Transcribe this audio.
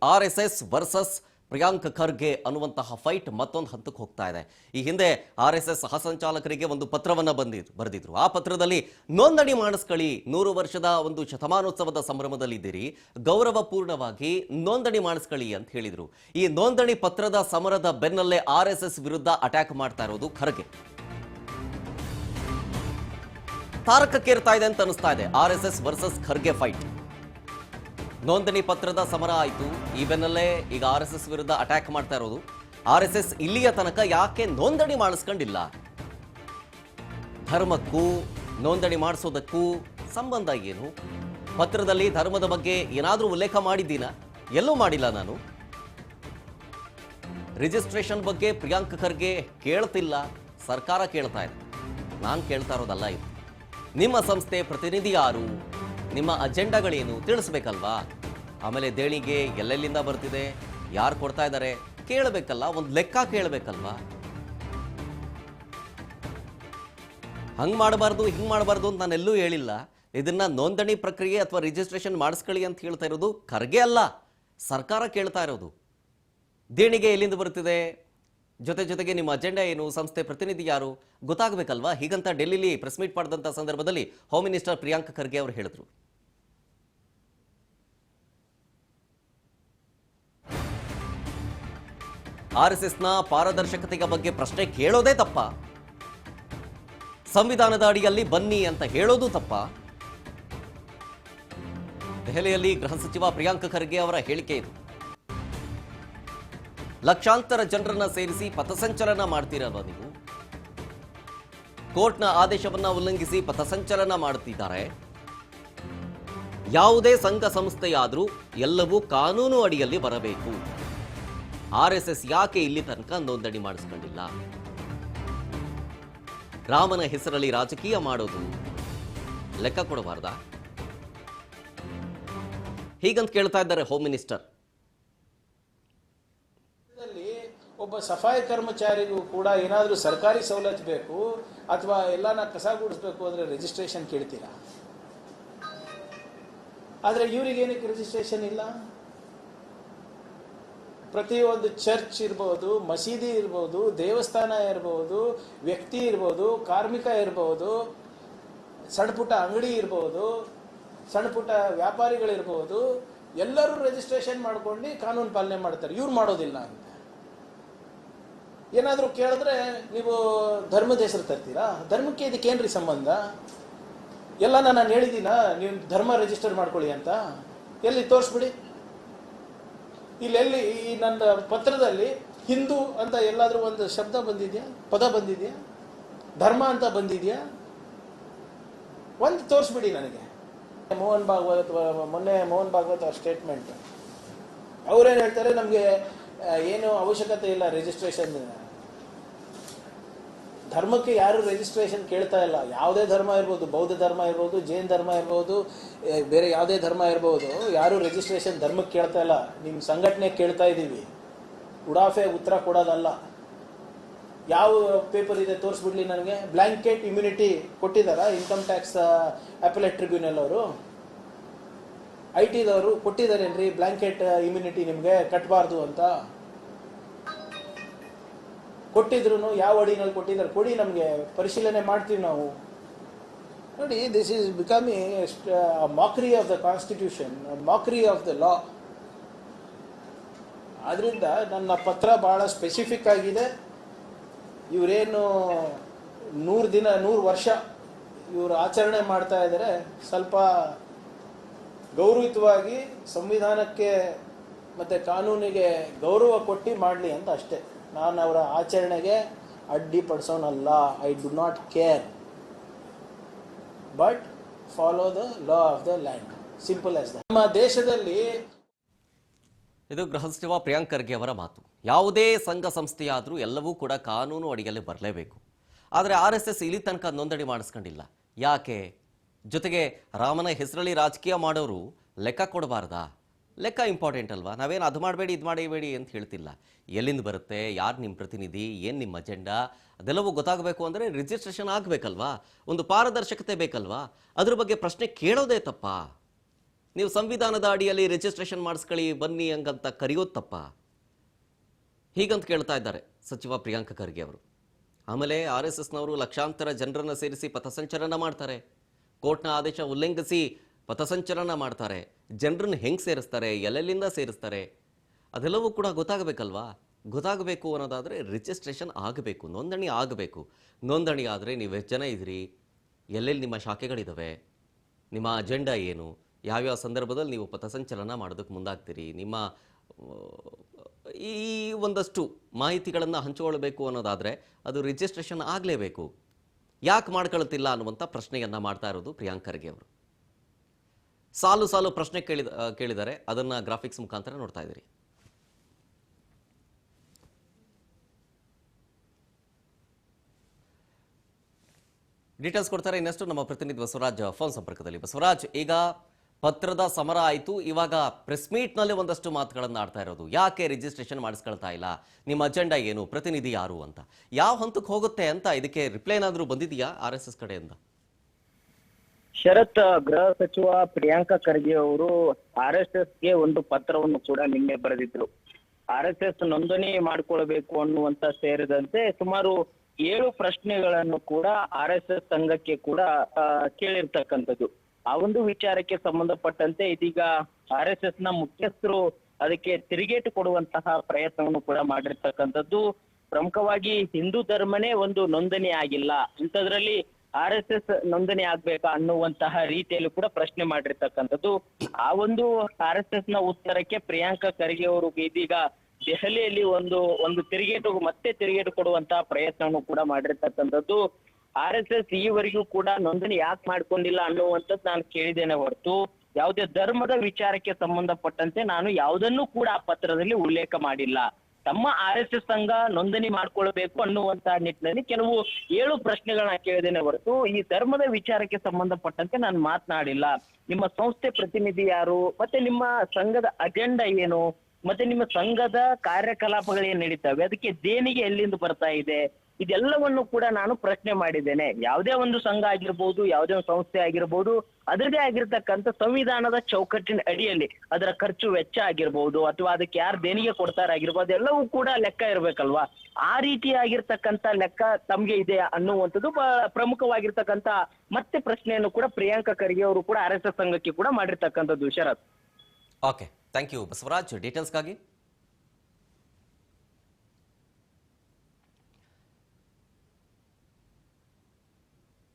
RSS versus Priyank Kharge ಅನ್ನುವಂತಹ fight ಮತ್ತೊಂದು ಹಂತಕ್ಕೆ ಹೋಗ್ತಾ ಇದೆ. ಈ ಹಿಂದೆ RSS ಸಹ ಸಂಚಾಲಕರಿಗೆ ಒಂದು ಪತ್ರವನ್ನು ಬರೆದಿದ್ರು. ಆ ಪತ್ರದಲ್ಲಿ ನೋಂದಣಿ ಮಾಡಿಸ್ಕೊಳ್ಳಿ, 100 ವರ್ಷದ ಒಂದು ಶತಮಾನೋತ್ಸವದ ಸಂಭ್ರಮದಲ್ಲಿದ್ದೀರಿ, ಗೌರವಪೂರ್ಣವಾಗಿ ನೋಂದಣಿ ಮಾಡಿಸ್ಕೊಳ್ಳಿ ಅಂತ ಹೇಳಿದ್ರು. ಈ ನೋಂದಣಿ ಪತ್ರದ ಸಮರದ ಬೆನ್ನಲ್ಲೇ RSS ವಿರುದ್ಧ ಅಟ್ಯಾಕ್ ಮಾಡ್ತಾ ಇರೋದು ಖರ್ಗೆ. ತಾರಕಕ್ಕೇರ್ತಾ ಇದೆ ಅಂತ ಅನಿಸ್ತಾ ಇದೆ RSS ವರ್ಸಸ್ ಖರ್ಗೆ ಫೈಟ್. ನೋಂದಣಿ ಪತ್ರದ ಸಮರ ಆಯಿತು, ಈ ಬೆನ್ನಲ್ಲೇ ಈಗ RSS ವಿರುದ್ಧ ಅಟ್ಯಾಕ್ ಮಾಡ್ತಾ ಇರೋದು. RSS ಇಲ್ಲಿಯ ತನಕ ಯಾಕೆ ನೋಂದಣಿ ಮಾಡಿಸ್ಕೊಂಡಿಲ್ಲ? ಧರ್ಮಕ್ಕೂ ನೋಂದಣಿ ಮಾಡಿಸೋದಕ್ಕೂ ಸಂಬಂಧ ಏನು? ಪತ್ರದಲ್ಲಿ ಧರ್ಮದ ಬಗ್ಗೆ ಏನಾದರೂ ಉಲ್ಲೇಖ ಮಾಡಿದ್ದೀನ? ಎಲ್ಲೂ ಮಾಡಿಲ್ಲ ನಾನು. ರಿಜಿಸ್ಟ್ರೇಷನ್ ಬಗ್ಗೆ ಪ್ರಿಯಾಂಕ್ ಖರ್ಗೆ ಕೇಳ್ತಿಲ್ಲ, ಸರ್ಕಾರ ಕೇಳ್ತಾ ಇದೆ. ನಾನು ಕೇಳ್ತಾ ಇರೋದಲ್ಲ ಇದು. ನಿಮ್ಮ ಸಂಸ್ಥೆ ಪ್ರತಿನಿಧಿ ಯಾರು, ನಿಮ್ಮ ಅಜೆಂಡಾಗಳೇನು ತಿಳಿಸ್ಬೇಕಲ್ವಾ? ಆಮೇಲೆ ದೇಣಿಗೆ ಎಲ್ಲೆಲ್ಲಿಂದ ಬರ್ತಿದೆ, ಯಾರು ಕೊಡ್ತಾ ಇದ್ದಾರೆ ಕೇಳಬೇಕಲ್ಲ, ಒಂದು ಲೆಕ್ಕ ಕೇಳಬೇಕಲ್ವಾ? ಹಂಗೆ ಮಾಡಬಾರ್ದು ಹಿಂಗೆ ಮಾಡಬಾರ್ದು ಅಂತ ನಾನೆಲ್ಲೂ ಹೇಳಿಲ್ಲ. ಇದನ್ನ ನೋಂದಣಿ ಪ್ರಕ್ರಿಯೆ ಅಥವಾ ರಿಜಿಸ್ಟ್ರೇಷನ್ ಮಾಡಿಸ್ಕೊಳ್ಳಿ ಅಂತ ಹೇಳ್ತಾ ಇರೋದು ಖರ್ಗೆ ಅಲ್ಲ, ಸರ್ಕಾರ ಕೇಳ್ತಾ ಇರೋದು. ದೇಣಿಗೆ ಎಲ್ಲಿಂದ ಬರ್ತಿದೆ, ಜೊತೆಗೆ ನಿಮ್ಮ ಅಜೆಂಡಾ ಏನು, ಸಂಸ್ಥೆ ಪ್ರತಿನಿಧಿ ಯಾರು ಗೊತ್ತಾಗಬೇಕಲ್ವಾ? ಹೀಗಂತ ಡೆಲ್ಲಿಲಿ ಪ್ರೆಸ್ ಮೀಟ್ ಮಾಡಿದಂಥ ಸಂದರ್ಭದಲ್ಲಿ ಹೋಮ್ ಮಿನಿಸ್ಟರ್ ಪ್ರಿಯಾಂಕ್ ಖರ್ಗೆ ಅವರು ಹೇಳಿದ್ರು. RSSನ ಪಾರದರ್ಶಕತೆಯ ಬಗ್ಗೆ ಪ್ರಶ್ನೆ ಕೇಳೋದೇ ತಪ್ಪ, ಸಂವಿಧಾನದ ಅಡಿಯಲ್ಲಿ ಬನ್ನಿ ಅಂತ ಹೇಳೋದು ತಪ್ಪ. ದೆಹಲಿಯಲ್ಲಿ ಗೃಹ ಸಚಿವ ಪ್ರಿಯಾಂಕ್ ಖರ್ಗೆ ಅವರ ಹೇಳಿಕೆ ಇದು. ಲಕ್ಷಾಂತರ ಜನರನ್ನ ಸೇರಿಸಿ ಪಥಸಂಚಲನ ಮಾಡ್ತೀರಲ್ವ ನೀವು? ಕೋರ್ಟ್ನ ಆದೇಶವನ್ನ ಉಲ್ಲಂಘಿಸಿ ಪಥಸಂಚಲನ ಮಾಡುತ್ತಿದ್ದಾರೆ. ಯಾವುದೇ ಸಂಘ ಸಂಸ್ಥೆಯಾದರೂ ಎಲ್ಲವೂ ಕಾನೂನು ಅಡಿಯಲ್ಲಿ ಬರಬೇಕು. RSS ಯಾಕೆ ಇಲ್ಲಿ ತನಕ ನೋಂದಣಿ ಮಾಡಿಸ್ಕೊಂಡಿಲ್ಲ? ರಾಮನ ಹೆಸರಲ್ಲಿ ರಾಜಕೀಯ ಮಾಡೋದು ಲೆಕ್ಕ ಕೊಡಬಾರ್ದಾ? ಹೀಗಂತ ಕೇಳ್ತಾ ಇದ್ದಾರೆ ಹೋಮ್ ಮಿನಿಸ್ಟರ್. ಒಬ್ಬ ಸಫಾಯಿ ಕರ್ಮಚಾರಿಗೂ ಕೂಡ ಏನಾದರೂ ಸರ್ಕಾರಿ ಸವಲತ್ತು ಬೇಕು ಅಥವಾ ಎಲ್ಲಾನ ಕಸ ಗುಡಿಸ್ಬೇಕು ಅಂದರೆ ರಿಜಿಸ್ಟ್ರೇಷನ್ ಕೇಳ್ತೀರಾ? ಆದರೆ ಇವರಿಗೇನಕ್ಕೆ ರಿಜಿಸ್ಟ್ರೇಷನ್ ಇಲ್ಲ? ಪ್ರತಿಯೊಂದು ಚರ್ಚ್ ಇರ್ಬೋದು, ಮಸೀದಿ ಇರ್ಬೋದು, ದೇವಸ್ಥಾನ ಇರ್ಬೋದು, ವ್ಯಕ್ತಿ ಇರ್ಬೋದು, ಕಾರ್ಮಿಕ ಇರ್ಬೋದು, ಸಣ್ಣ ಪುಟ್ಟ ಅಂಗಡಿ ಇರ್ಬೋದು, ಸಣ್ಣ ಪುಟ್ಟ ವ್ಯಾಪಾರಿಗಳಿರ್ಬೋದು, ಎಲ್ಲರೂ ರಿಜಿಸ್ಟ್ರೇಷನ್ ಮಾಡ್ಕೊಂಡು ಕಾನೂನು ಪಾಲನೆ ಮಾಡ್ತಾರೆ. ಇವ್ರು ಮಾಡೋದಿಲ್ಲ ಅಂತ ಏನಾದರೂ ಕೇಳಿದ್ರೆ ನೀವು ಧರ್ಮದ ಹೆಸರು ತರ್ತೀರಾ? ಧರ್ಮಕ್ಕೆ ಇದಕ್ಕೇನ್ರಿ ಸಂಬಂಧ? ಎಲ್ಲ ನಾನು ಹೇಳಿದ್ದೀನ ನೀವು ಧರ್ಮ ರಿಜಿಸ್ಟರ್ ಮಾಡ್ಕೊಳ್ಳಿ ಅಂತ. ಎಲ್ಲಿ ತೋರಿಸ್ಬಿಡಿ. ಇಲ್ಲೆಲ್ಲಿ ಈ ನನ್ನ ಪತ್ರದಲ್ಲಿ ಹಿಂದೂ ಅಂತ ಎಲ್ಲಾದರೂ ಒಂದು ಶಬ್ದ ಬಂದಿದೆಯಾ, ಪದ ಬಂದಿದೆಯಾ, ಧರ್ಮ ಅಂತ ಬಂದಿದೆಯಾ? ಒಂದು ತೋರಿಸ್ಬಿಡಿ ನನಗೆ. ಮೋಹನ್ ಭಾಗವತ್ ಮೊನ್ನೆ ಮೋಹನ್ ಭಾಗವತ್ ಅವ್ರ ಸ್ಟೇಟ್ಮೆಂಟ್, ಅವ್ರೇನು ಹೇಳ್ತಾರೆ, ನಮಗೆ ಏನು ಅವಶ್ಯಕತೆ ಇಲ್ಲ ರಿಜಿಸ್ಟ್ರೇಷನ್. ಧರ್ಮಕ್ಕೆ ಯಾರು ರಿಜಿಸ್ಟ್ರೇಷನ್ ಕೇಳ್ತಾ ಇಲ್ಲ. ಯಾವುದೇ ಧರ್ಮ ಇರ್ಬೋದು, ಬೌದ್ಧ ಧರ್ಮ ಇರ್ಬೋದು, ಜೈನ ಧರ್ಮ ಇರ್ಬೋದು, ಬೇರೆ ಯಾವುದೇ ಧರ್ಮ ಇರ್ಬೋದು, ಯಾರು ರಿಜಿಸ್ಟ್ರೇಷನ್ ಧರ್ಮಕ್ಕೆ ಕೇಳ್ತಾ ಇಲ್ಲ. ನಿಮ್ಮ ಸಂಘಟನೆ ಕೇಳ್ತಾ ಇದ್ದೀವಿ. ಉಡಾಫೆ ಉತ್ತರ ಕೊಡೋದಲ್ಲ. ಯಾವ ಪೇಪರ್ ಇದೆ ತೋರಿಸ್ಬಿಡ್ಲಿ ನನಗೆ. ಬ್ಲ್ಯಾಂಕೆಟ್ ಇಮ್ಯುನಿಟಿ ಕೊಟ್ಟಿದ್ದಾರಾ ಇನ್ಕಮ್ ಟ್ಯಾಕ್ಸ್ ಅಪೆಲೇಟ್ ಟ್ರಿಬ್ಯುನಲ್ ಅವರು? IT ದವರು ಕೊಟ್ಟಿದ್ದಾರೇನ್ರಿ ಬ್ಲ್ಯಾಂಕೆಟ್ ಇಮ್ಯುನಿಟಿ ನಿಮಗೆ ಕಟ್ಟಬಾರ್ದು ಅಂತ? ಕೊಟ್ಟಿದ್ರು ಯಾವ ಅಡಿನಲ್ಲಿ ಕೊಟ್ಟಿದ್ದಾರೆ ಕೊಡಿ, ನಮಗೆ ಪರಿಶೀಲನೆ ಮಾಡ್ತೀವಿ ನಾವು. ನೋಡಿ, this is becoming mockery of the constitution, mockery of the law. ಆದ್ರಿಂದ ನನ್ನ ಪತ್ರ ಭಾಳ ಸ್ಪೆಸಿಫಿಕ್ ಆಗಿದೆ. ಇವರೇನು 100 ವರ್ಷ ಇವರು ಆಚರಣೆ ಮಾಡ್ತಾ ಇದ್ದಾರೆ, ಸ್ವಲ್ಪ ಗೌರವಯುತವಾಗಿ ಸಂವಿಧಾನಕ್ಕೆ ಮತ್ತು ಕಾನೂನಿಗೆ ಗೌರವ ಕೊಟ್ಟು ಮಾಡಲಿ ಅಂತ ಅಷ್ಟೇ. ನಾನು ಅವರ ಆಚರಣೆಗೆ ಅಡ್ಡಿಪಡಿಸೋನಲ್ಲ. I do not care, but follow the law of the land, simple as that. ನಮ್ಮ ದೇಶದಲ್ಲಿ ಇದು ಗೃಹ ಸಚಿವ ಪ್ರಿಯಾಂಕ್ ಖರ್ಗೆ ಅವರ ಮಾತು. ಯಾವುದೇ ಸಂಘ ಸಂಸ್ಥೆಯಾದರೂ ಎಲ್ಲವೂ ಕೂಡ ಕಾನೂನು ಅಡಿಯಲ್ಲಿ ಬರಲೇಬೇಕು. ಆದರೆ RSS ಇಲ್ಲಿ ತನಕ ನೋಂದಣಿ ಮಾಡಿಸ್ಕೊಂಡಿಲ್ಲ. ಯಾಕೆ? ಜೊತೆಗೆ ರಾಮನ ಹೆಸರಲ್ಲಿ ರಾಜಕೀಯ ಮಾಡೋರು ಲೆಕ್ಕ ಕೊಡಬಾರ್ದಾ? ಲೆಕ್ಕ ಇಂಪಾರ್ಟೆಂಟ್ ಅಲ್ವಾ? ನಾವೇನು ಅದು ಮಾಡಬೇಡಿ ಇದು ಮಾಡಬೇಡಿ ಅಂತ ಹೇಳ್ತಿಲ್ಲ. ಎಲ್ಲಿಂದ ಬರುತ್ತೆ, ಯಾರು ನಿಮ್ಮ ಪ್ರತಿನಿಧಿ, ಏನು ನಿಮ್ಮ ಅಜೆಂಡಾ, ಅದೆಲ್ಲವೂ ಗೊತ್ತಾಗಬೇಕು ಅಂದರೆ ರಿಜಿಸ್ಟ್ರೇಷನ್ ಆಗಬೇಕಲ್ವಾ? ಒಂದು ಪಾರದರ್ಶಕತೆ ಬೇಕಲ್ವಾ? ಅದ್ರ ಬಗ್ಗೆ ಪ್ರಶ್ನೆ ಕೇಳೋದೇ ತಪ್ಪಾ? ನೀವು ಸಂವಿಧಾನದ ಅಡಿಯಲ್ಲಿ ರಿಜಿಸ್ಟ್ರೇಷನ್ ಮಾಡಿಸ್ಕೊಳ್ಳಿ ಬನ್ನಿ ಹಂಗಂತ ಕರೆಯೋದು ತಪ್ಪ? ಹೀಗಂತ ಕೇಳ್ತಾ ಇದ್ದಾರೆ ಸಚಿವ ಪ್ರಿಯಾಂಕ ಖರ್ಗೆ ಅವರು. ಆಮೇಲೆ RSSನವರು ಲಕ್ಷಾಂತರ ಜನರನ್ನು ಸೇರಿಸಿ ಪಥಸಂಚಲನ ಮಾಡ್ತಾರೆ, ಕೋರ್ಟ್ನ ಆದೇಶ ಉಲ್ಲಂಘಿಸಿ ಪಥಸಂಚಲನ ಮಾಡ್ತಾರೆ. ಜನರನ್ನು ಹೆಂಗೆ ಸೇರಿಸ್ತಾರೆ, ಎಲ್ಲೆಲ್ಲಿಂದ ಸೇರಿಸ್ತಾರೆ, ಅದೆಲ್ಲವೂ ಕೂಡ ಗೊತ್ತಾಗಬೇಕಲ್ವಾ? ಗೊತ್ತಾಗಬೇಕು ಅನ್ನೋದಾದರೆ ರಿಜಿಸ್ಟ್ರೇಷನ್ ಆಗಬೇಕು, ನೋಂದಣಿ ಆಗಬೇಕು. ನೋಂದಣಿ ಆದರೆ ನೀವು ಎಷ್ಟು ಜನ ಇದ್ದೀರಿ, ಎಲ್ಲೆಲ್ಲಿ ನಿಮ್ಮ ಶಾಖೆಗಳಿದ್ದಾವೆ, ನಿಮ್ಮ ಅಜೆಂಡಾ ಏನು, ಯಾವ್ಯಾವ ಸಂದರ್ಭದಲ್ಲಿ ನೀವು ಪಥಸಂಚಲನ ಮಾಡೋದಕ್ಕೆ ಮುಂದಾಗ್ತೀರಿ, ನಿಮ್ಮ ಈ ಒಂದಷ್ಟು ಮಾಹಿತಿಗಳನ್ನು ಹಂಚಿಕೊಳ್ಳಬೇಕು ಅನ್ನೋದಾದರೆ ಅದು ರಿಜಿಸ್ಟ್ರೇಷನ್ ಆಗಲೇಬೇಕು. ಯಾಕೆ ಮಾಡ್ಕೊಳ್ತಿಲ್ಲ ಅನ್ನುವಂಥ ಪ್ರಶ್ನೆಯನ್ನು ಮಾಡ್ತಾ ಇರೋದು ಪ್ರಿಯಾಂಕ್ ಖರ್ಗೆ ಅವರು. ಸಾಲು ಸಾಲು ಪ್ರಶ್ನೆ ಕೇಳಿದ್ದಾರೆ, ಅದನ್ನು ಗ್ರಾಫಿಕ್ಸ್ ಮುಖಾಂತರ ನೋಡ್ತಾ ಇದ್ದೀರಿ. ಡೀಟೇಲ್ಸ್ ಕೊಡ್ತಾರೆ ಇನ್ನಷ್ಟು ನಮ್ಮ ಪ್ರತಿನಿಧಿ ಬಸವರಾಜ್ ಫೋನ್ ಸಂಪರ್ಕದಲ್ಲಿ. ಬಸವರಾಜ್, ಈಗ ಪತ್ರದ ಸಮರ ಆಯಿತು, ಇವಾಗ ಪ್ರೆಸ್ ಮೀಟ್ನಲ್ಲಿ ಒಂದಷ್ಟು ಮಾತುಗಳನ್ನು ಆಡ್ತಾ ಇರೋದು, ಯಾಕೆ ರಿಜಿಸ್ಟ್ರೇಷನ್ ಮಾಡಿಸ್ಕೊಳ್ತಾ ಇಲ್ಲ, ನಿಮ್ಮ ಅಜೆಂಡಾ ಏನು, ಪ್ರತಿನಿಧಿ ಯಾರು ಅಂತ, ಯಾವ ಹಂತಕ್ಕೆ ಹೋಗುತ್ತೆ ಅಂತ ಇದಕ್ಕೆ ರಿಪ್ಲೈ ಏನಾದರೂ ಬಂದಿದೆಯಾ RSS ಕಡೆಯಿಂದ? ಶರತ್, ಗೃಹ ಸಚಿವ ಪ್ರಿಯಾಂಕ ಖರ್ಗೆ ಅವರು RSSಗೆ ಒಂದು ಪತ್ರವನ್ನು ಕೂಡ ನಿನ್ನೆ ಬರೆದಿದ್ರು. RSS ನೋಂದಣಿ ಮಾಡ್ಕೊಳ್ಬೇಕು ಅನ್ನುವಂತ ಸೇರಿದಂತೆ ಸುಮಾರು 7 ಪ್ರಶ್ನೆಗಳನ್ನು ಕೂಡ RSS ಸಂಘಕ್ಕೆ ಕೂಡ ಕೇಳಿರ್ತಕ್ಕಂಥದ್ದು. ಆ ಒಂದು ವಿಚಾರಕ್ಕೆ ಸಂಬಂಧಪಟ್ಟಂತೆ ಇದೀಗ RSSನ ಮುಖ್ಯಸ್ಥರು ಅದಕ್ಕೆ ತಿರುಗೇಟು ಕೊಡುವಂತಹ ಪ್ರಯತ್ನವನ್ನು ಕೂಡ ಮಾಡಿರ್ತಕ್ಕಂಥದ್ದು. ಪ್ರಮುಖವಾಗಿ ಹಿಂದೂ ಧರ್ಮನೇ ಒಂದು ನೋಂದಣಿ ಆಗಿಲ್ಲ, ಇಂಥದ್ರಲ್ಲಿ RSS ನೋಂದಣಿ ಆಗ್ಬೇಕಾ ಅನ್ನುವಂತಹ ರೀತಿಯಲ್ಲಿ ಕೂಡ ಪ್ರಶ್ನೆ ಮಾಡಿರ್ತಕ್ಕಂಥದ್ದು. ಆ ಒಂದು RSSನ ಉತ್ತರಕ್ಕೆ ಪ್ರಿಯಾಂಕ ಖರ್ಗೆ ಅವರು ಇದೀಗ ದೆಹಲಿಯಲ್ಲಿ ಒಂದು ತಿರುಗೇಟು ಕೊಡುವಂತಹ ಪ್ರಯತ್ನವನ್ನು ಕೂಡ ಮಾಡಿರ್ತಕ್ಕಂಥದ್ದು. RSS ಈವರೆಗೂ ಕೂಡ ನೋಂದಣಿ ಯಾಕೆ ಮಾಡ್ಕೊಂಡಿಲ್ಲ ಅನ್ನುವಂಥದ್ದು ನಾನು ಕೇಳಿದ್ದೇನೆ ಹೊರತು ಯಾವುದೇ ಧರ್ಮದ ವಿಚಾರಕ್ಕೆ ಸಂಬಂಧಪಟ್ಟಂತೆ ನಾನು ಯಾವುದನ್ನು ಕೂಡ ಆ ಪತ್ರದಲ್ಲಿ ಉಲ್ಲೇಖ ಮಾಡಿಲ್ಲ. ತಮ್ಮ RSS ಸಂಘ ನೋಂದಣಿ ಮಾಡ್ಕೊಳ್ಬೇಕು ಅನ್ನುವಂತ ನಿಟ್ಟಿನಲ್ಲಿ ಕೆಲವು 7 ಪ್ರಶ್ನೆಗಳನ್ನ ಕೇಳಿದ್ದೇನೆ ಹೊರತು ಈ ಧರ್ಮದ ವಿಚಾರಕ್ಕೆ ಸಂಬಂಧಪಟ್ಟಂತೆ ನಾನು ಮಾತನಾಡಿಲ್ಲ. ನಿಮ್ಮ ಸಂಸ್ಥೆ ಪ್ರತಿನಿಧಿ ಯಾರು, ಮತ್ತೆ ನಿಮ್ಮ ಸಂಘದ ಅಜೆಂಡಾ ಏನು, ಮತ್ತೆ ನಿಮ್ಮ ಸಂಘದ ಕಾರ್ಯಕಲಾಪಗಳೇನ್ ನಡೀತವೆ, ಅದಕ್ಕೆ ದೇಣಿಗೆ ಎಲ್ಲಿಂದ ಬರ್ತಾ ಇದೆ, ಇದೆಲ್ಲವನ್ನು ಕೂಡ ನಾನು ಪ್ರಶ್ನೆ ಮಾಡಿದ್ದೇನೆ. ಯಾವುದೇ ಒಂದು ಸಂಘ ಆಗಿರ್ಬೋದು, ಯಾವುದೇ ಒಂದು ಸಂಸ್ಥೆ ಆಗಿರ್ಬೋದು, ಅದರದೇ ಆಗಿರ್ತಕ್ಕಂಥ ಸಂವಿಧಾನದ ಚೌಕಟ್ಟಿನ ಅಡಿಯಲ್ಲಿ ಅದರ ಖರ್ಚು ವೆಚ್ಚ ಆಗಿರ್ಬೋದು ಅಥವಾ ಅದಕ್ಕೆ ಯಾರು ದೇಣಿಗೆ ಕೊಡ್ತಾರಾಗಿರ್ಬೋದು, ಎಲ್ಲವೂ ಕೂಡ ಲೆಕ್ಕ ಇರ್ಬೇಕಲ್ವಾ? ಆ ರೀತಿಯಾಗಿರ್ತಕ್ಕಂಥ ಲೆಕ್ಕ ತಮ್ಗೆ ಇದೆ ಅನ್ನುವಂಥದ್ದು ಪ್ರಮುಖವಾಗಿರ್ತಕ್ಕಂಥ ಮತ್ತೆ ಪ್ರಶ್ನೆಯನ್ನು ಕೂಡ ಪ್ರಿಯಾಂಕ ಖರ್ಗೆ ಅವರು ಕೂಡ RSS ಸಂಘಕ್ಕೆ ಕೂಡ ಮಾಡಿರ್ತಕ್ಕಂಥದ್ದು. ಶರತ್, ಓಕೆ, ಥ್ಯಾಂಕ್ ಯು ಬಸವರಾಜ್ ಡೀಟೇಲ್ಸ್ಗಾಗಿ.